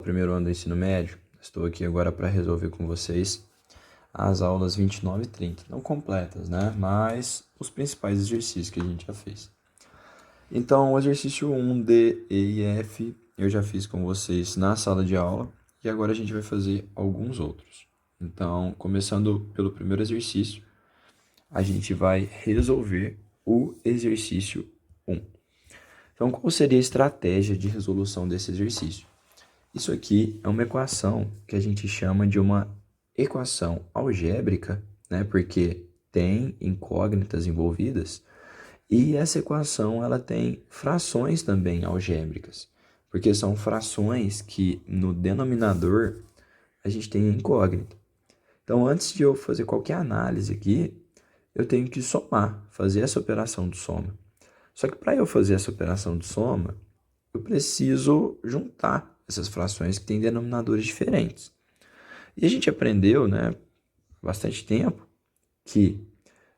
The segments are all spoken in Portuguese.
primeiro ano do ensino médio. Estou aqui agora para resolver com vocês as aulas 29 e 30. Não completas, né? Mas os principais exercícios que a gente já fez. Então, o exercício 1, D, E e F, eu já fiz com vocês na sala de aula. E agora a gente vai fazer alguns outros. Então, começando pelo primeiro exercício, a gente vai resolver o exercício 1. Então, qual seria a estratégia de resolução desse exercício? Isso aqui é uma equação que a gente chama de uma equação algébrica, né? Porque tem incógnitas envolvidas. E essa equação ela tem frações também algébricas, porque são frações que no denominador a gente tem incógnita. Então, antes de eu fazer qualquer análise aqui, eu tenho que somar, fazer essa operação de soma. Só que para eu fazer essa operação de soma, eu preciso juntar essas frações que têm denominadores diferentes. E a gente aprendeu, né, há bastante tempo, que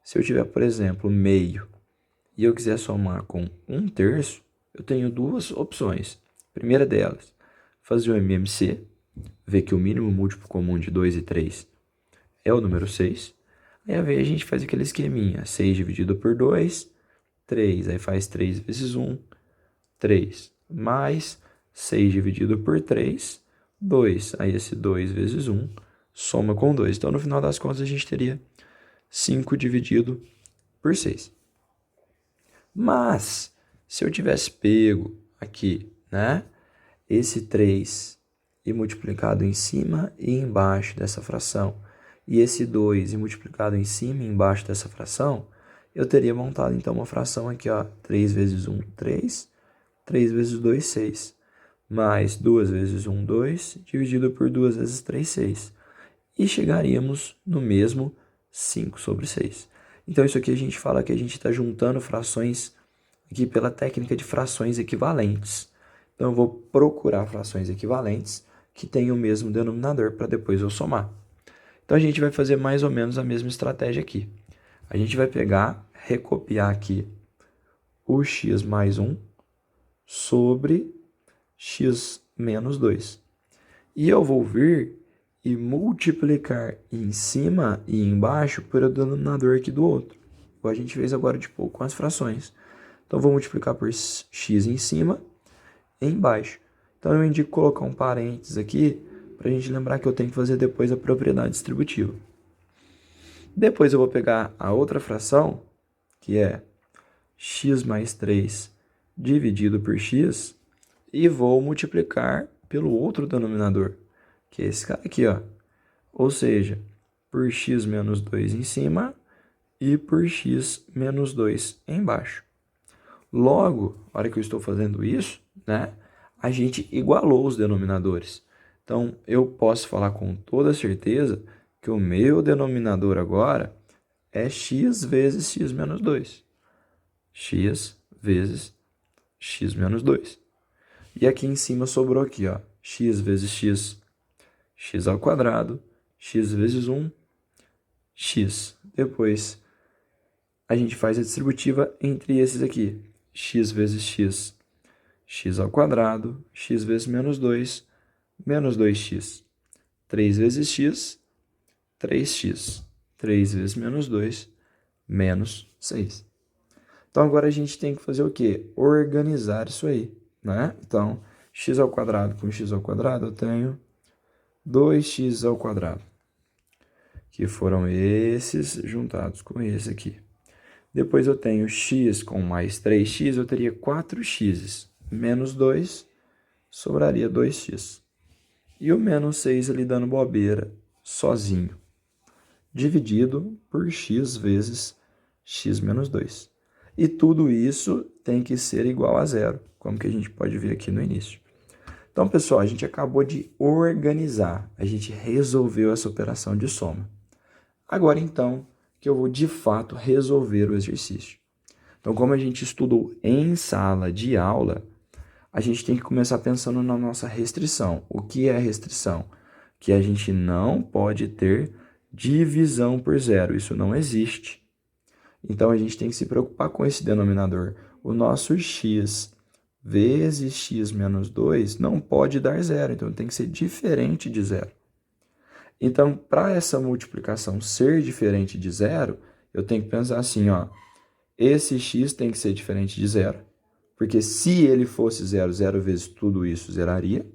se eu tiver, por exemplo, meio e eu quiser somar com 1/3, eu tenho duas opções. A primeira delas, fazer o MMC, ver que o mínimo múltiplo comum de 2 e 3 é o número 6. Aí a gente faz aquele esqueminha, 6 dividido por 2, 3, aí faz 3 vezes 1, 3, mais 6 dividido por 3, 2. Aí esse 2 vezes 1 soma com 2. Então, no final das contas, a gente teria 5 dividido por 6. Mas, se eu tivesse pego aqui, né, esse 3 e multiplicado em cima e embaixo dessa fração, e esse 2 e multiplicado em cima e embaixo dessa fração, eu teria montado então uma fração aqui, ó, 3 vezes 1, 3, 3 vezes 2, 6, mais 2 vezes 1, 2, dividido por 2 vezes 3, 6. E chegaríamos no mesmo 5 sobre 6. Então, isso aqui a gente fala que a gente está juntando frações aqui pela técnica de frações equivalentes. Então, eu vou procurar frações equivalentes que tenham o mesmo denominador para depois eu somar. Então, a gente vai fazer mais ou menos a mesma estratégia aqui. A gente vai pegar, recopiar aqui o x mais 1 sobre x menos 2. E eu vou vir e multiplicar em cima e embaixo pelo denominador aqui do outro. Igual a gente fez agora de pouco com as frações. Então, eu vou multiplicar por x em cima e embaixo. Então, eu indico colocar um parênteses aqui para a gente lembrar que eu tenho que fazer depois a propriedade distributiva. Depois eu vou pegar a outra fração, que é x mais 3 dividido por x, e vou multiplicar pelo outro denominador, que é esse cara aqui, ó. Ou seja, por x menos 2 em cima e por x menos 2 embaixo. Logo, na hora que eu estou fazendo isso, né, a gente igualou os denominadores. Então, eu posso falar com toda certeza que o meu denominador agora é x vezes x menos 2. X vezes x menos 2. E aqui em cima sobrou aqui, ó, x vezes x, x ao quadrado, x vezes 1, x. Depois, a gente faz a distributiva entre esses aqui. X vezes x, x ao quadrado, x vezes menos 2, menos 2x. 3 vezes x, 3x. 3 vezes menos 2, menos 6. Então, agora a gente tem que fazer o quê? Organizar isso aí, né? Então, x ao quadrado com x ao quadrado, eu tenho 2x ao quadrado, que foram esses juntados com esse aqui. Depois eu tenho x com mais 3x, eu teria 4x. Menos 2, sobraria 2x. E o menos 6 ali dando bobeira, sozinho. Dividido por x vezes x menos 2. E tudo isso tem que ser igual a zero, como que a gente pode ver aqui no início. Então, pessoal, a gente acabou de organizar, a gente resolveu essa operação de soma. Agora, então, que eu vou, de fato, resolver o exercício. Então, como a gente estudou em sala de aula, a gente tem que começar pensando na nossa restrição. O que é restrição? Que a gente não pode ter divisão por zero. Isso não existe. Então, a gente tem que se preocupar com esse denominador. O nosso x vezes x menos 2 não pode dar zero, então tem que ser diferente de zero. Então, para essa multiplicação ser diferente de zero, eu tenho que pensar assim, ó, esse x tem que ser diferente de zero, porque se ele fosse zero, zero vezes tudo isso zeraria,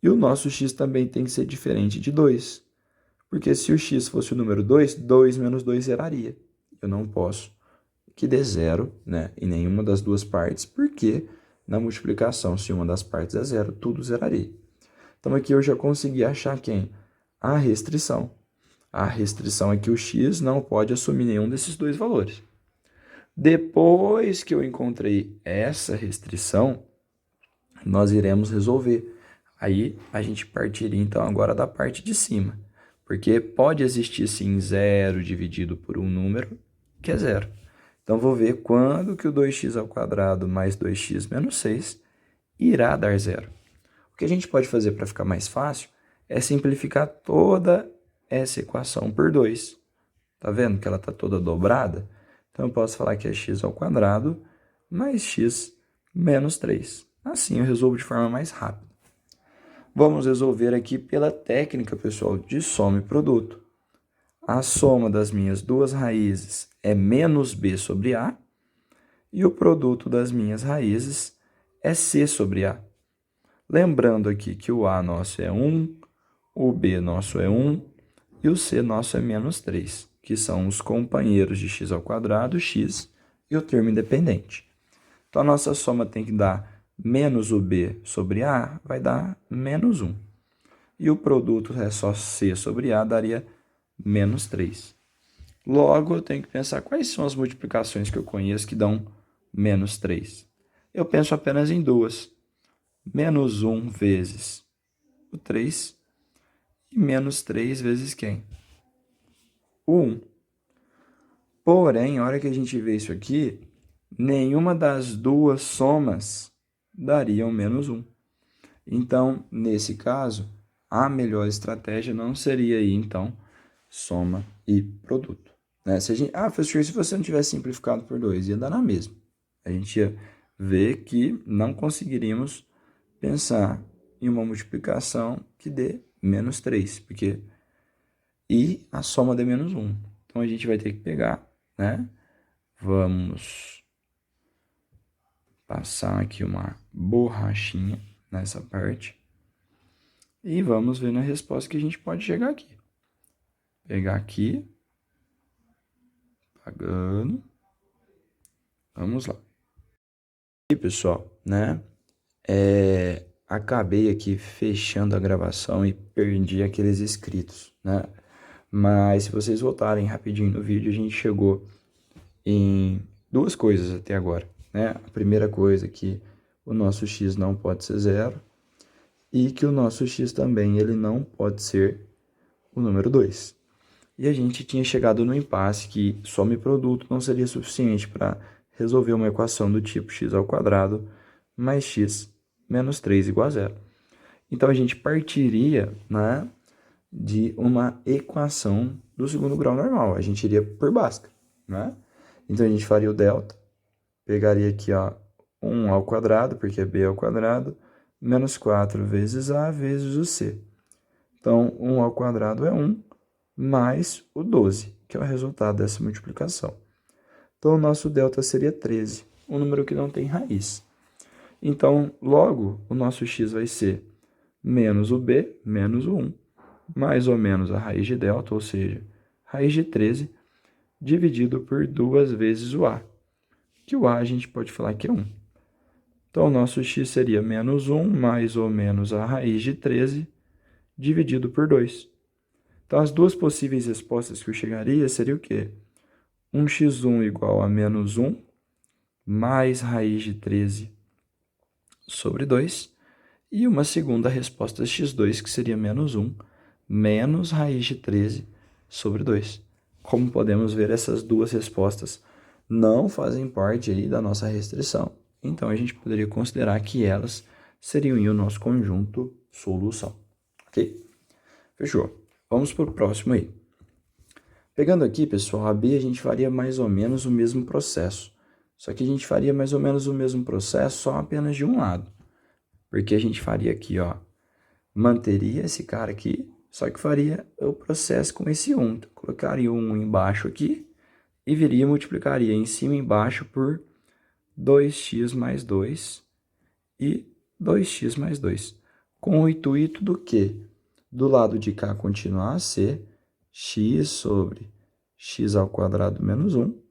e o nosso x também tem que ser diferente de 2, porque se o x fosse o número 2, 2 menos 2 zeraria. Eu não posso que dê zero, né, em nenhuma das duas partes, porque na multiplicação, se uma das partes é zero, tudo zeraria. Então aqui eu já consegui achar quem? A restrição. A restrição é que o x não pode assumir nenhum desses dois valores. Depois que eu encontrei essa restrição, nós iremos resolver. Aí a gente partiria então agora da parte de cima, porque pode existir sim zero dividido por um número que é zero. Então vou ver quando que o 2x² mais 2x menos 6 irá dar zero. O que a gente pode fazer para ficar mais fácil é simplificar toda essa equação por 2. Tá vendo que ela está toda dobrada? Então eu posso falar que é x² mais x menos 3. Assim eu resolvo de forma mais rápida. Vamos resolver aqui pela técnica, pessoal, de soma e produto. A soma das minhas duas raízes é menos b sobre a, e o produto das minhas raízes é c sobre a. Lembrando aqui que o a nosso é 1, o b nosso é 1 e o c nosso é menos 3, que são os companheiros de x², x e o termo independente. Então, a nossa soma tem que dar menos o b sobre a, vai dar menos 1. E o produto é só c sobre a, daria menos 3. Logo, eu tenho que pensar quais são as multiplicações que eu conheço que dão menos 3. Eu penso apenas em duas. Menos 1 vezes o 3 e menos 3 vezes quem? O 1. Porém, a hora que a gente vê isso aqui, nenhuma das duas somas daria menos 1. Então, nesse caso, a melhor estratégia não seria aí, então, soma e produto. Né? Professor, se você não tivesse simplificado por 2, ia dar na mesma. A gente ia ver que não conseguiríamos pensar em uma multiplicação que dê menos 3, porque e a soma dê menos 1. Então, a gente vai ter que pegar, né? Vamos passar aqui uma borrachinha nessa parte e vamos ver na resposta que a gente pode chegar aqui. Pegar aqui, pagando, vamos lá. E pessoal, né? Acabei aqui fechando a gravação e perdi aqueles inscritos, né? Mas se vocês voltarem rapidinho no vídeo, a gente chegou em duas coisas até agora, né? A primeira coisa é que o nosso x não pode ser zero e que o nosso x também ele não pode ser o número 2. E a gente tinha chegado no impasse que soma e produto não seria suficiente para resolver uma equação do tipo x² mais x menos 3 igual a zero. Então, a gente partiria, né, de uma equação do segundo grau normal. A gente iria por básica, né? Então, a gente faria o delta, pegaria aqui, ó, 1 ao², porque é b², menos 4 vezes a vezes o c. Então, 1 ao² é 1, mais o 12, que é o resultado dessa multiplicação. Então, o nosso delta seria 13, um número que não tem raiz. Então, logo, o nosso x vai ser menos o b, menos o 1, mais ou menos a raiz de delta, ou seja, raiz de 13, dividido por 2 vezes o a, que o a a gente pode falar que é 1. Então, o nosso x seria menos 1, mais ou menos a raiz de 13, dividido por 2. Então, as duas possíveis respostas que eu chegaria seria o quê? 1x1 igual a menos 1, mais raiz de 13 sobre 2, e uma segunda resposta x2, que seria menos 1, menos raiz de 13 sobre 2. Como podemos ver, essas duas respostas não fazem parte aí da nossa restrição. Então, a gente poderia considerar que elas seriam o nosso conjunto solução. Ok? Fechou. Vamos para o próximo aí. Pegando aqui, pessoal, a B a gente faria mais ou menos o mesmo processo. Só que a gente faria mais ou menos o mesmo processo, só apenas de um lado. Porque a gente faria aqui, ó, manteria esse cara aqui, só que faria o processo com esse 1. Então, colocaria o 1 embaixo aqui e viria e multiplicaria em cima e embaixo por 2x mais 2 e 2x mais 2. Com o intuito do quê? Do lado de cá continuar a ser x sobre x ao quadrado menos 1.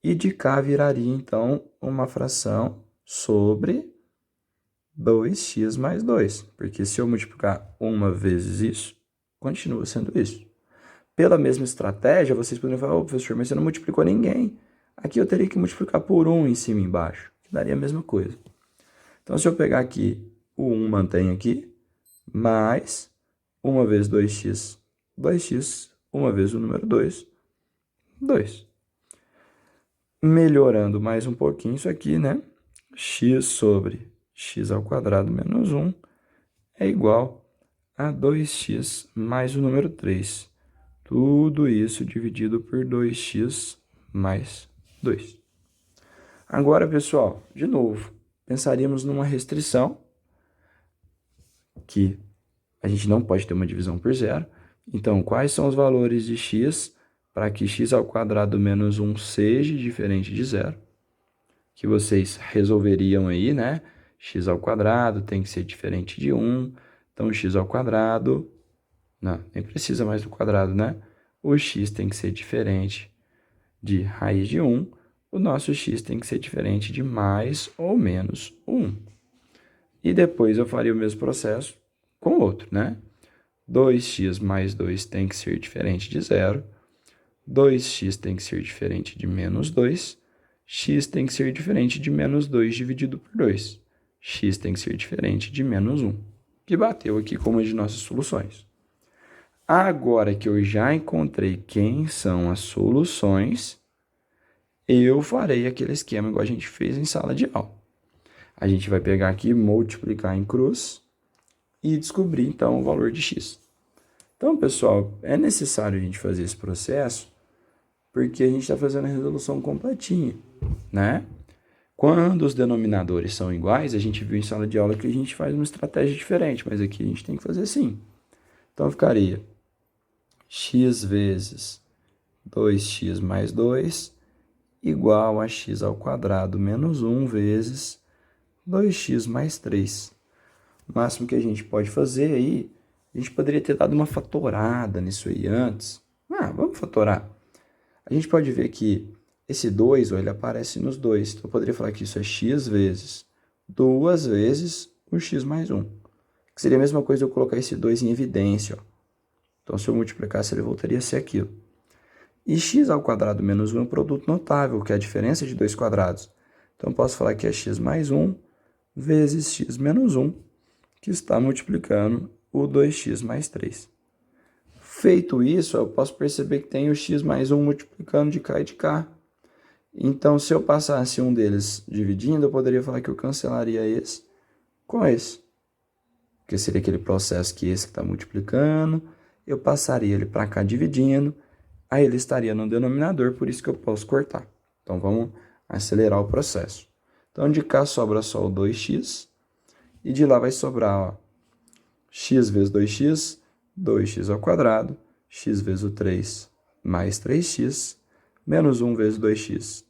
E de cá viraria, então, uma fração sobre 2x mais 2. Porque se eu multiplicar uma vezes isso, continua sendo isso. Pela mesma estratégia, vocês poderiam falar, ô professor, mas você não multiplicou ninguém. Aqui eu teria que multiplicar por 1 em cima e embaixo, que daria a mesma coisa. Então, se eu pegar aqui, o 1 mantém aqui, mais 1 vezes 2x, 2x, 1 vezes o número 2, 2. Melhorando mais um pouquinho isso aqui, né? X sobre x ao quadrado menos 1 é igual a 2x mais o número 3. Tudo isso dividido por 2x mais 2. Agora, pessoal, de novo, pensaríamos numa restrição que a gente não pode ter uma divisão por zero. Então, quais são os valores de x para que x ao quadrado menos 1 seja diferente de zero? Que vocês resolveriam aí, né? X ao quadrado tem que ser diferente de 1. Então, x ao quadrado... Não, nem precisa mais do quadrado, né? O x tem que ser diferente de raiz de 1. O nosso x tem que ser diferente de mais ou menos 1. E depois eu faria o mesmo processo com o outro, né? 2x mais 2 tem que ser diferente de 0. 2x tem que ser diferente de menos 2. X tem que ser diferente de menos 2 dividido por 2. X tem que ser diferente de menos 1. Que bateu aqui como uma de nossas soluções. Agora que eu já encontrei quem são as soluções, eu farei aquele esquema igual a gente fez em sala de aula. A gente vai pegar aqui, multiplicar em cruz e descobrir, então, o valor de x. Então, pessoal, é necessário a gente fazer esse processo porque a gente está fazendo a resolução completinha, né? Quando os denominadores são iguais, a gente viu em sala de aula que a gente faz uma estratégia diferente, mas aqui a gente tem que fazer assim. Então, ficaria x vezes 2x mais 2 igual a x ao quadrado menos 1 vezes 2x mais 3. O máximo que a gente pode fazer aí, a gente poderia ter dado uma fatorada nisso aí antes. Vamos fatorar. A gente pode ver que esse 2, ele aparece nos dois. Então, eu poderia falar que isso é x vezes 2 vezes o x mais 1. Que seria a mesma coisa eu colocar esse 2 em evidência. Ó. Então, se eu multiplicasse, ele voltaria a ser aquilo. E x ao quadrado menos 1 é um produto notável, que é a diferença de dois quadrados. Então, eu posso falar que é x mais 1 vezes x menos 1, que está multiplicando o 2x mais 3. Feito isso, eu posso perceber que tem o x mais 1 multiplicando de cá e de cá. Então, se eu passasse um deles dividindo, eu poderia falar que eu cancelaria esse com esse. Porque seria aquele processo que esse que está multiplicando, eu passaria ele para cá dividindo, aí ele estaria no denominador, por isso que eu posso cortar. Então, vamos acelerar o processo. Então, de cá sobra só o 2x, e de lá vai sobrar, ó, x vezes 2x, 2x ao quadrado, x vezes o 3 mais 3x, menos 1 vezes 2x,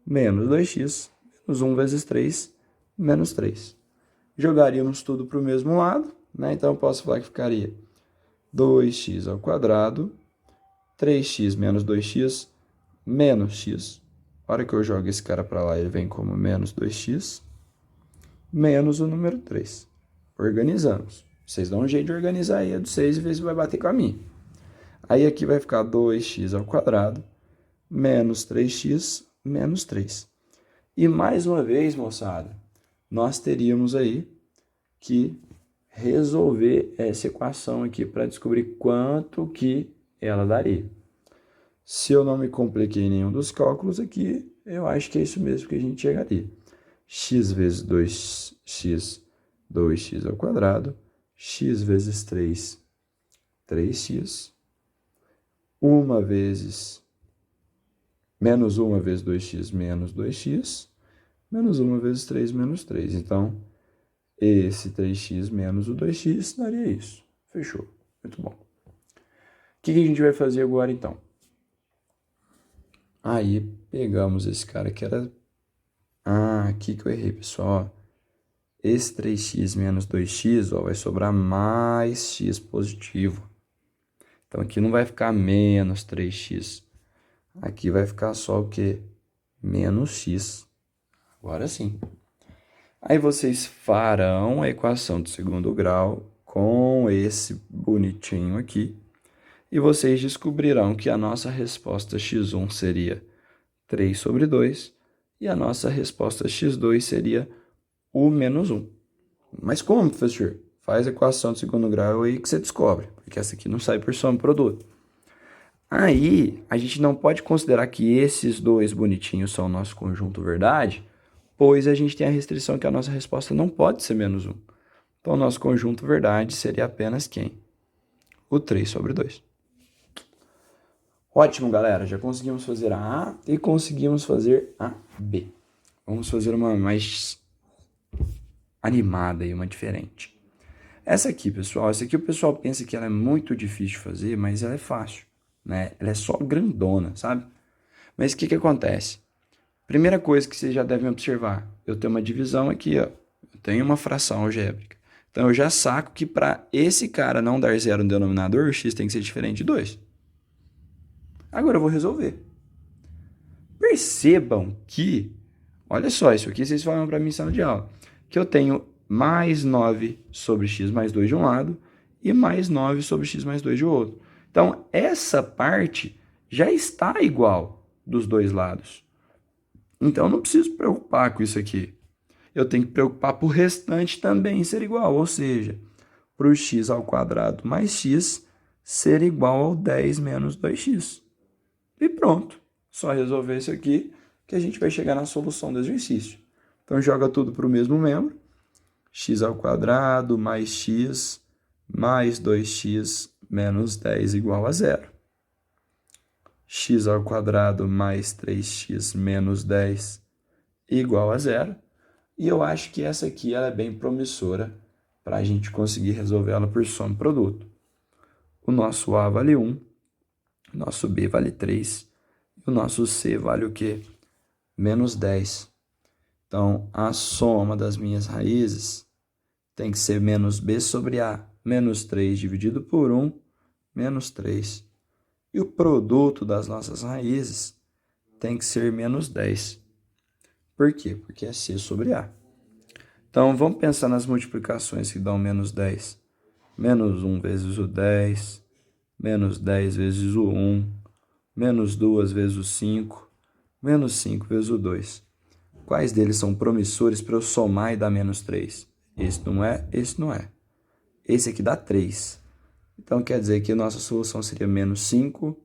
menos 2x, menos 1 vezes 3, menos 3. Jogaríamos tudo para o mesmo lado, né? Então, eu posso falar que ficaria 2x ao quadrado, 3x menos 2x, menos x. A hora que eu jogo esse cara para lá, ele vem como menos 2x, menos o número 3. Organizamos. Vocês dão um jeito de organizar aí a do 6 e ver se vai bater com a minha. Aí aqui vai ficar 2x ao quadrado, menos 3x, menos 3. E mais uma vez, moçada, nós teríamos aí que resolver essa equação aqui para descobrir quanto que ela daria. Se eu não me compliquei em nenhum dos cálculos aqui, eu acho que é isso mesmo que a gente chegaria. X vezes 2x, 2x ao quadrado, x vezes 3, 3x, 1 vezes menos 1 vezes 2x menos 2x, menos 1 vezes 3 menos 3. Então, esse 3x menos o 2x daria isso. Fechou. Muito bom. O que a gente vai fazer agora, então? Aí, pegamos esse cara que era... aqui que eu errei, pessoal. Esse 3x menos 2x, ó, vai sobrar mais x positivo. Então, aqui não vai ficar menos 3x. Aqui vai ficar só o quê? Menos x. Agora sim. Aí vocês farão a equação de segundo grau com esse bonitinho aqui. E vocês descobrirão que a nossa resposta x1 seria 3 sobre 2. E a nossa resposta x2 seria o menos 1. Mas como, professor? Faz a equação de segundo grau aí que você descobre. Porque essa aqui não sai por soma e produto. Aí, a gente não pode considerar que esses dois bonitinhos são o nosso conjunto verdade, pois a gente tem a restrição que a nossa resposta não pode ser menos 1. Então, o nosso conjunto verdade seria apenas quem? O 3 sobre 2. Ótimo, galera. Já conseguimos fazer a A e conseguimos fazer a B. Vamos fazer uma mais animada e uma diferente. Essa aqui, pessoal, o pessoal pensa que ela é muito difícil de fazer, mas ela é fácil, né? Ela é só grandona, sabe? Mas o que acontece? Primeira coisa que vocês já devem observar, eu tenho uma divisão aqui, ó. Eu tenho uma fração algébrica. Então, eu já saco que para esse cara não dar zero no denominador, o x tem que ser diferente de 2. Agora eu vou resolver. Percebam que, olha só, isso aqui vocês falam para mim em sala de aula, que eu tenho mais 9 sobre x mais 2 de um lado e mais 9 sobre x mais 2 de outro. Então, essa parte já está igual dos dois lados. Então, eu não preciso preocupar com isso aqui. Eu tenho que preocupar para o restante também ser igual, ou seja, para o x ao quadrado mais x ser igual ao 10 menos 2x. E pronto. Só resolver isso aqui que a gente vai chegar na solução do exercício. Então, joga tudo para o mesmo membro. X ao quadrado mais x mais 2x menos 10 igual a zero. X ao quadrado mais 3x menos 10 igual a zero. E eu acho que essa aqui ela é bem promissora para a gente conseguir resolver ela por soma e produto. O nosso A vale 1, o nosso B vale 3 e o nosso C vale o quê? Menos 10. Então, a soma das minhas raízes tem que ser menos B sobre A, menos 3 dividido por 1, menos 3. E o produto das nossas raízes tem que ser menos 10. Por quê? Porque é C sobre A. Então, vamos pensar nas multiplicações que dão menos 10. Menos 1 vezes o 10, menos 10 vezes o 1, menos 2 vezes o 5, menos 5 vezes o 2. Quais deles são promissores para eu somar e dar menos 3? Esse não é, esse não é. Esse aqui dá 3. Então, quer dizer que a nossa solução seria menos 5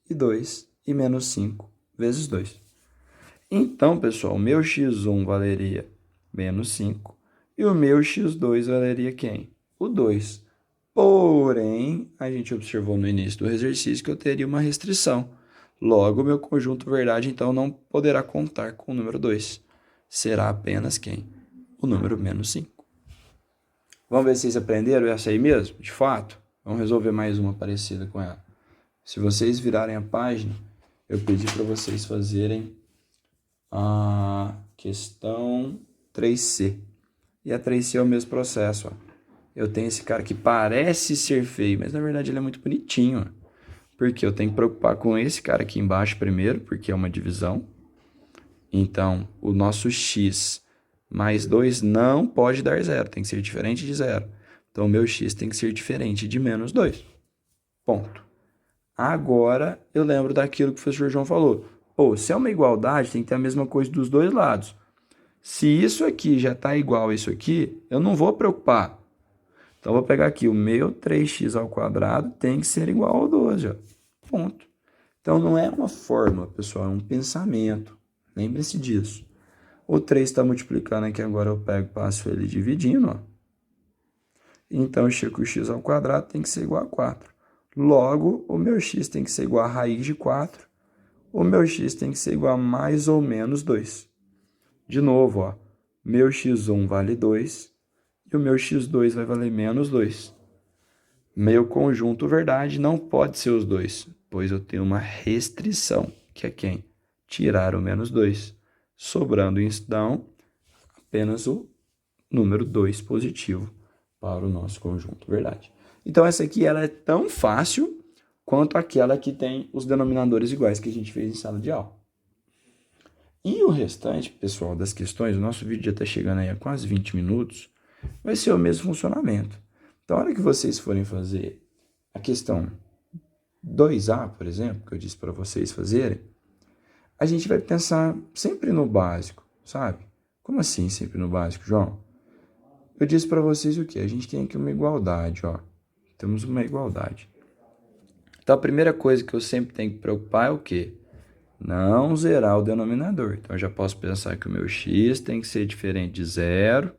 e 2 e menos 5 vezes 2. Então, pessoal, o meu x1 valeria menos 5 e o meu x2 valeria quem? O 2. Porém, a gente observou no início do exercício que eu teria uma restrição. Logo, o meu conjunto verdade, então, não poderá contar com o número 2. Será apenas quem? O número menos 5. Vamos ver se vocês aprenderam essa aí mesmo? De fato? Vamos resolver mais uma parecida com ela. Se vocês virarem a página, eu pedi para vocês fazerem a questão 3C. E a 3C é o mesmo processo. Ó. Eu tenho esse cara que parece ser feio, mas na verdade ele é muito bonitinho. Ó. Porque eu tenho que preocupar com esse cara aqui embaixo primeiro, porque é uma divisão. Então, o nosso x mais 2 não pode dar zero, tem que ser diferente de zero. Então, o meu x tem que ser diferente de menos 2. Ponto. Agora, eu lembro daquilo que o professor João falou. Pô, se é uma igualdade, tem que ter a mesma coisa dos dois lados. Se isso aqui já está igual a isso aqui, eu não vou preocupar. Então, eu vou pegar aqui, o meu 3x ao quadrado tem que ser igual ao 12. Ó. Ponto. Então, não é uma fórmula, pessoal, é um pensamento. Lembre-se disso. O 3 está multiplicando aqui, agora eu pego e passo ele dividindo. Ó. Então, eu chego que o x ao quadrado tem que ser igual a 4. Logo, o meu x tem que ser igual a raiz de 4. o meu x tem que ser igual a mais ou menos 2. De novo, ó, meu x1 vale 2 e o meu x2 vai valer menos 2. Meu conjunto verdade não pode ser os dois, pois eu tenho uma restrição, que é quem? Tirar o menos 2, sobrando então apenas o número 2 positivo para o nosso conjunto verdade. Então essa aqui ela é tão fácil quanto aquela que tem os denominadores iguais que a gente fez em sala de aula. E o restante, pessoal, das questões, o nosso vídeo já está chegando aí a quase 20 minutos, vai ser o mesmo funcionamento. Então, a hora que vocês forem fazer a questão 2A, por exemplo, que eu disse para vocês fazerem, a gente vai pensar sempre no básico, sabe? Como assim sempre no básico, João? Eu disse para vocês o quê? A gente tem aqui uma igualdade, ó. Temos uma igualdade. Então, a primeira coisa que eu sempre tenho que preocupar é o quê? Não zerar o denominador. Então, eu já posso pensar que o meu x tem que ser diferente de zero.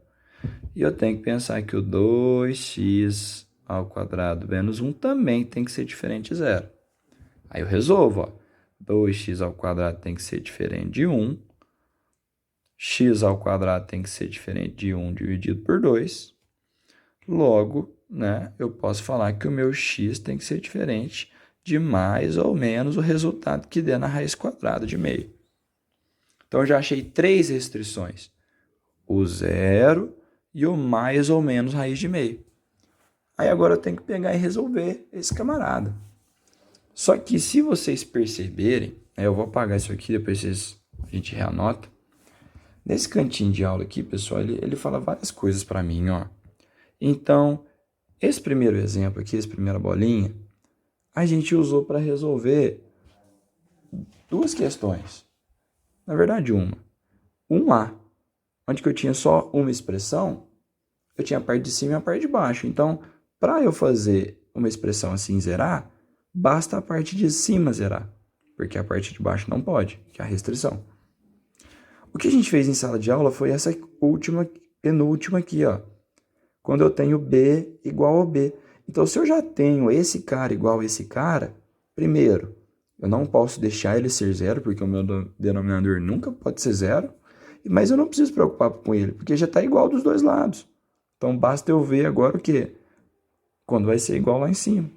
E eu tenho que pensar que o 2x ao quadrado menos 1 também tem que ser diferente de zero. Aí eu resolvo, ó. 2x ao quadrado tem que ser diferente de 1. X ao quadrado tem que ser diferente de 1 dividido por 2. Logo, né, eu posso falar que o meu x tem que ser diferente de mais ou menos o resultado que der na raiz quadrada de meio. Então, eu já achei 3 restrições. O zero e o mais ou menos raiz de meio. Aí agora eu tenho que pegar e resolver esse camarada. Só que se vocês perceberem, eu vou apagar isso aqui, depois a gente reanota. Nesse cantinho de aula aqui, pessoal, ele fala várias coisas para mim, ó. Então, esse primeiro exemplo aqui, essa primeira bolinha, a gente usou para resolver 2 questões. Na verdade, uma. 1A, onde que eu tinha só uma expressão, eu tinha a parte de cima e a parte de baixo. Então, para eu fazer uma expressão assim zerar, basta a parte de cima zerar, porque a parte de baixo não pode, que é a restrição. O que a gente fez em sala de aula foi essa penúltima aqui, ó. Quando eu tenho B igual a B. Então, se eu já tenho esse cara igual a esse cara, primeiro, eu não posso deixar ele ser zero, porque o meu denominador nunca pode ser zero, mas eu não preciso me preocupar com ele, porque já está igual dos dois lados. Então, basta eu ver agora o quê? Quando vai ser igual lá em cima.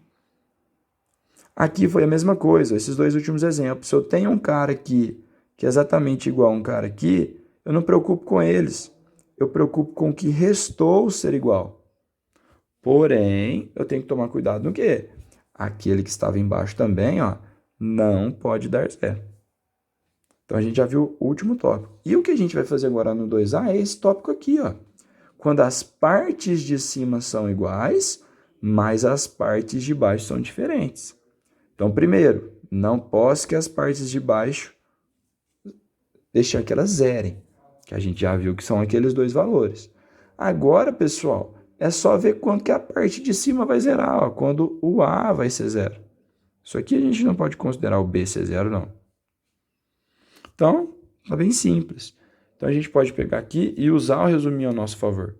Aqui foi a mesma coisa, esses 2 últimos exemplos. Se eu tenho um cara aqui que é exatamente igual a um cara aqui, eu não me preocupo com eles. Eu me preocupo com o que restou ser igual. Porém, eu tenho que tomar cuidado no quê? Aquele que estava embaixo também, ó, não pode dar zero. Então, a gente já viu o último tópico. E o que a gente vai fazer agora no 2A é esse tópico aqui, ó. Quando as partes de cima são iguais, mas as partes de baixo são diferentes. Então, primeiro, não posso que as partes de baixo deixar que elas zerem, que a gente já viu que são aqueles 2 valores. Agora, pessoal, é só ver quanto que a parte de cima vai zerar, ó, quando o A vai ser zero. Isso aqui a gente não pode considerar o B ser zero, não. Então, tá bem simples. Então, a gente pode pegar aqui e usar o resuminho a nosso favor.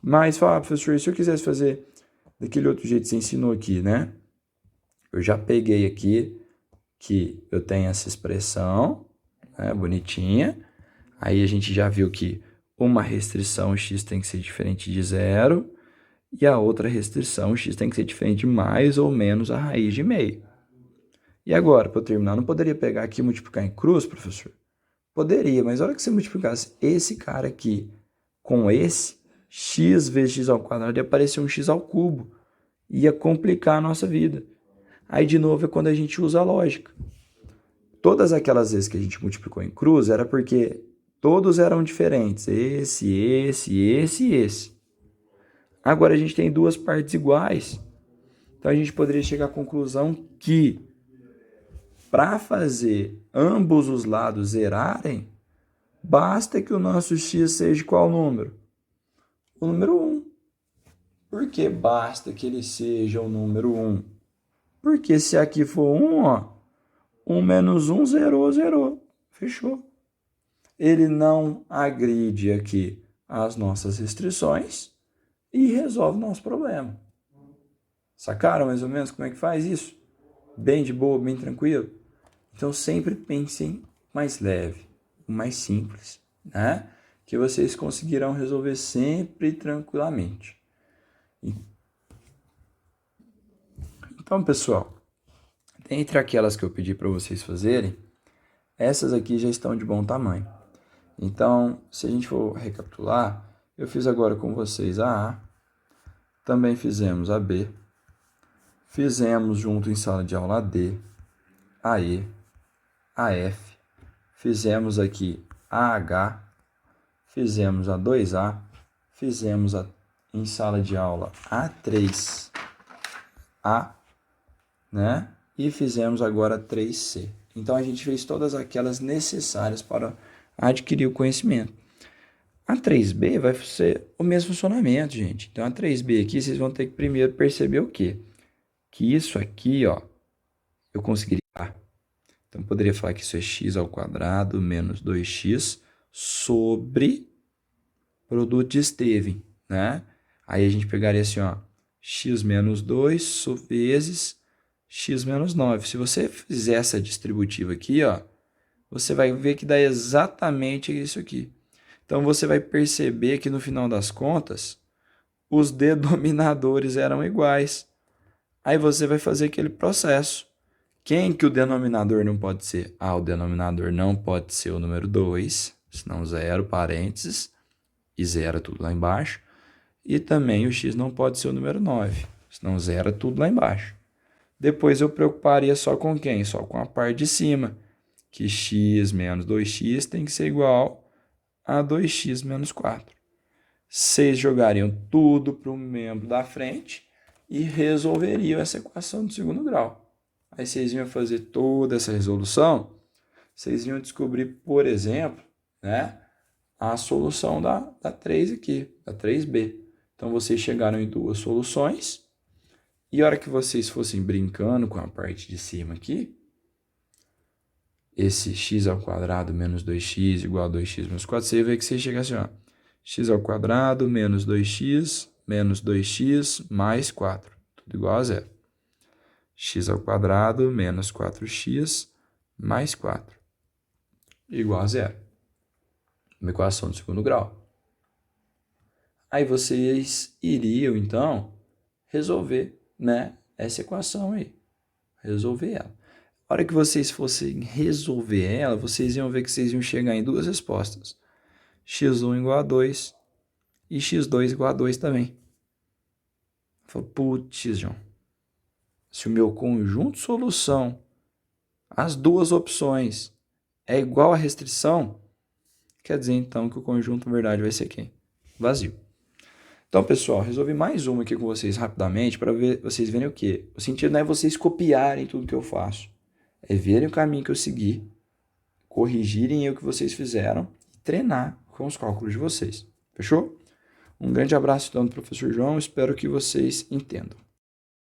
Mas, fala, professor, e se eu quisesse fazer daquele outro jeito que você ensinou aqui, né? Eu já peguei aqui que eu tenho essa expressão, né, bonitinha. Aí a gente já viu que uma restrição x tem que ser diferente de zero e a outra restrição x tem que ser diferente de mais ou menos a raiz de meio. E agora, para eu terminar, não poderia pegar aqui e multiplicar em cruz, professor? Poderia, mas a hora que você multiplicasse esse cara aqui com esse, x vezes x ao quadrado ia aparecer um x ao cubo. Ia complicar a nossa vida. Aí, de novo, é quando a gente usa a lógica. Todas aquelas vezes que a gente multiplicou em cruz era porque todos eram diferentes. Esse, e esse. Agora a gente tem 2 partes iguais. Então a gente poderia chegar à conclusão que para fazer ambos os lados zerarem, basta que o nosso x seja qual número? O número 1. Por que basta que ele seja o número 1? Porque se aqui for 1, ó, 1 menos 1, zerou, zerou. Fechou. Ele não agride aqui as nossas restrições e resolve o nosso problema. Sacaram mais ou menos como é que faz isso? Bem de boa, bem tranquilo? Então, sempre pensem mais leve, mais simples, né? Que vocês conseguirão resolver sempre tranquilamente. Então, pessoal, dentre aquelas que eu pedi para vocês fazerem, essas aqui já estão de bom tamanho. Então, se a gente for recapitular, eu fiz agora com vocês a A, também fizemos a B, fizemos junto em sala de aula a D, a E, a F, fizemos aqui a H, fizemos a 2A, fizemos em sala de aula a 3A, né? E fizemos agora a 3C. Então, a gente fez todas aquelas necessárias para adquirir o conhecimento. A 3B vai ser o mesmo funcionamento, gente. Então, a 3B aqui, vocês vão ter que primeiro perceber o quê? Que isso aqui, ó, eu conseguiria... Então, eu poderia falar que isso é x ao quadrado menos 2x sobre produto de Estevam, né? Aí a gente pegaria assim, ó, x menos 2 vezes x menos 9. Se você fizer essa distributiva aqui, ó, você vai ver que dá exatamente isso aqui. Então, você vai perceber que no final das contas, os denominadores eram iguais. Aí você vai fazer aquele processo. Quem que o denominador não pode ser? Ah, o denominador não pode ser o número 2, senão 0, parênteses, e 0 tudo lá embaixo. E também o x não pode ser o número 9, senão 0 tudo lá embaixo. Depois eu preocuparia só com quem? Só com a parte de cima, que x menos 2x tem que ser igual a 2x menos 4. Vocês jogariam tudo para o membro da frente e resolveriam essa equação do segundo grau. Aí vocês iam fazer toda essa resolução, vocês iam descobrir, por exemplo, né, a solução da 3 aqui, da 3b. Então, vocês chegaram em duas soluções, e a hora que vocês fossem brincando com a parte de cima aqui, esse x ao quadrado menos 2x igual a 2x menos 4, você vê que você chega assim, ó, x ao quadrado menos 2x mais 4, tudo igual a 0. X ao quadrado menos 4x mais 4, igual a 0. Uma equação do segundo grau. Aí vocês iriam, então, resolver, né, essa equação aí. Resolver ela. A hora que vocês fossem resolver ela, vocês iam ver que vocês iam chegar em duas respostas. x1 igual a 2 e x2 igual a 2 também. Falei, putz, João, se o meu conjunto solução, as duas opções, é igual à restrição, quer dizer, então, que o conjunto, na verdade, vai ser quem? Vazio. Então, pessoal, resolvi mais uma aqui com vocês rapidamente para vocês verem o quê? O sentido não é vocês copiarem tudo que eu faço. É verem o caminho que eu segui, corrigirem o que vocês fizeram e treinar com os cálculos de vocês. Fechou? Um grande abraço, então, do professor João. Espero que vocês entendam.